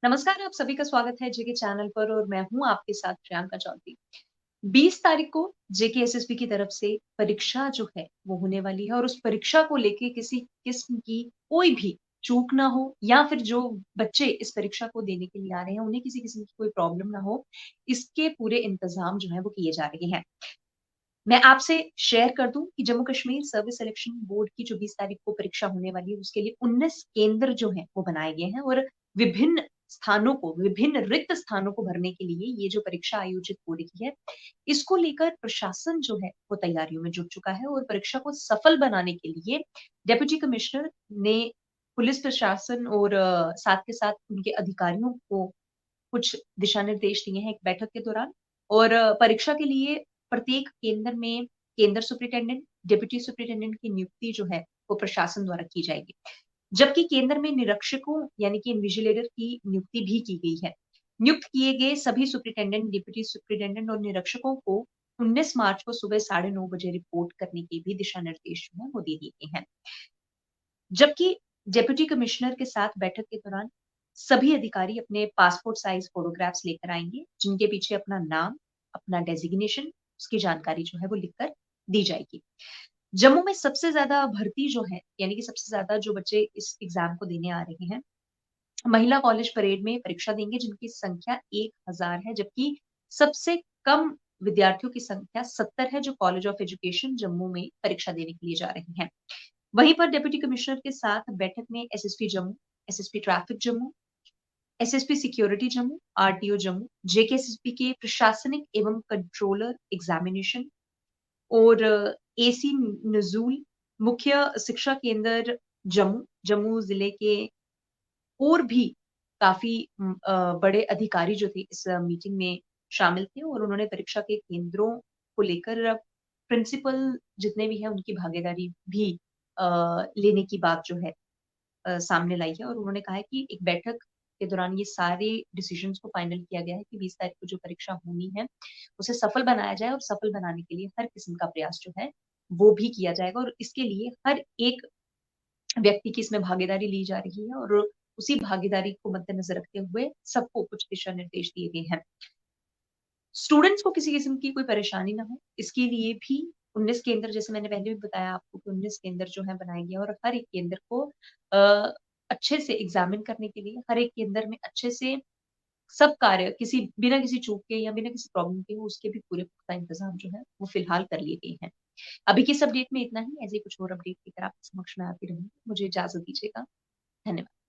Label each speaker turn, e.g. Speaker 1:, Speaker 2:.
Speaker 1: नमस्कार, आप सभी का स्वागत है जेके चैनल पर और मैं हूँ आपके साथ प्रियंका चौधरी। 20 तारीख को जेके एसएसबी की तरफ से परीक्षा जो है वो होने वाली है और उस परीक्षा को लेके किसी किस्म की कोई भी चूक ना हो या फिर जो बच्चे इस परीक्षा को देने के लिए आ रहे हैं उन्हें किसी किस्म की कोई प्रॉब्लम ना हो, इसके पूरे इंतजाम जो है वो किए जा रहे हैं। मैं आपसे शेयर कर दूँ कि Jammu Kashmir service selection board की जो 20 तारीख को परीक्षा होने वाली है, उसके लिए 19 केंद्र जो हैं, वो बनाए गए हैं और विभिन्न रिक्त स्थानों को भरने के लिए ये जो परीक्षा आयोजित हो रही है, इसको लेकर प्रशासन जो है, वो तैयारियों में जुट चुका है और परीक्षा को सफल बनाने के लिए डेप्यूटी कमिश्नर ने पुलिस प्रशासन और साथ के साथ उनके अधिकारियों को कुछ दिशा निर्देश दिए हैं एक बैठक के दौरान और परीक्षा के लिए प्रत्येक केंद्र में केंद्र सुपरिटेंडेंट, डिप्टी सुपरिटेंडेंट की नियुक्ति जो है, वो प्रशासन द्वारा की जाएगी। जबकि केंद्र में निरीक्षकों यानी कि इन्विजिलेटर की नियुक्ति भी की गई है। नियुक्त किए गए सभी सुपरिटेंडेंट, डिप्टी सुपरिटेंडेंट और निरीक्षकों को 19 मार्च को सुबह 9:30 बजे रिपोर्ट करने के भी दिशा निर्देश जो हैं, वो दे दिए गए हैं। जबकि डेप्यूटी कमिश्नर के साथ बैठक के दौरान सभी अधिकारी अपने पासपोर्ट साइज फोटोग्राफ्स लेकर आएँगे, जिनके पीछे अपना नाम, अपना डेज़िग्नेशन, उसकी जानकारी जो है वो लिखकर दी जाएगी। जम्मू में सबसे ज़्यादा भर्ती जो है, यानी कि सबसे ज़्यादा जो बच्चे इस एग्ज़ाम को देने आ रहे हैं, महिला कॉलेज परेड में परीक्षा देंगे जिनकी संख्या 1000 है, जबकि सबसे कम विद्यार्थियों की संख्या 70 है जो कॉलेज ऑफ एजुकेशन जम्मू में परीक्षा देने के लिए जा रहे हैं। वहीं पर डिप्टी कमिश्नर के साथ बैठक में SSP Jammu, SSP traffic Jammu, SSP security Jammu, RTO Jammu, JKSSP के प्रशासनिक एवं कंट्रोलर एग्जामिनेशन और एसी नजूल, मुख्य शिक्षा केंद्र जम्मू, जम्मू जिले के और भी काफ़ी बड़े अधिकारी जो थे इस मीटिंग में शामिल थे और उन्होंने परीक्षा के केंद्रों को लेकर प्रिंसिपल जितने भी हैं उनकी भागीदारी भी अ, लेने की बात जो है सामने लाई है और उन्होंने कहा है कि एक बैठक के दौरान ये सारे डिसीजंस को फाइनल किया गया है कि 20 तारीख को जो परीक्षा होनी है, उसे सफल बनाया जाए और सफल बनाने के लिए हर किस्म का प्रयास जो है, वो भी किया जाएगा और इसके लिए हर एक व्यक्ति की इसमें भागीदारी ली जा रही है और उसी भागीदारी को मद्देनज़र रखते हुए सबको कुछ दिशा निर्देश दिए गए हैं। स्टूडेंट्स को किसी किस्म की कोई परेशानी ना हो, इसके लिए भी 19 केंद्र जैसे मैंने पहले भी बताया आपको कि 19 केंद्र जो हैं बनाए गए और हर एक केंद्र को अच्छे से एग्ज़ामिन करने के लिए हर एक केंद्र में अच्छे से सब कार्य किसी बिना किसी चूक के या बिना किसी प्रॉब्लम के हो उसके भी पूरे पुख्ता इंतज़ाम जो है वो फ़िलहाल कर लिए गए हैं। अभी की इस अपडेट में इतना ही, ऐसे ही कुछ और अपडेट लेकर आपके समक्ष मैं आती रहूँगी। मुझे इजाज़त दीजिएगा। धन्यवाद।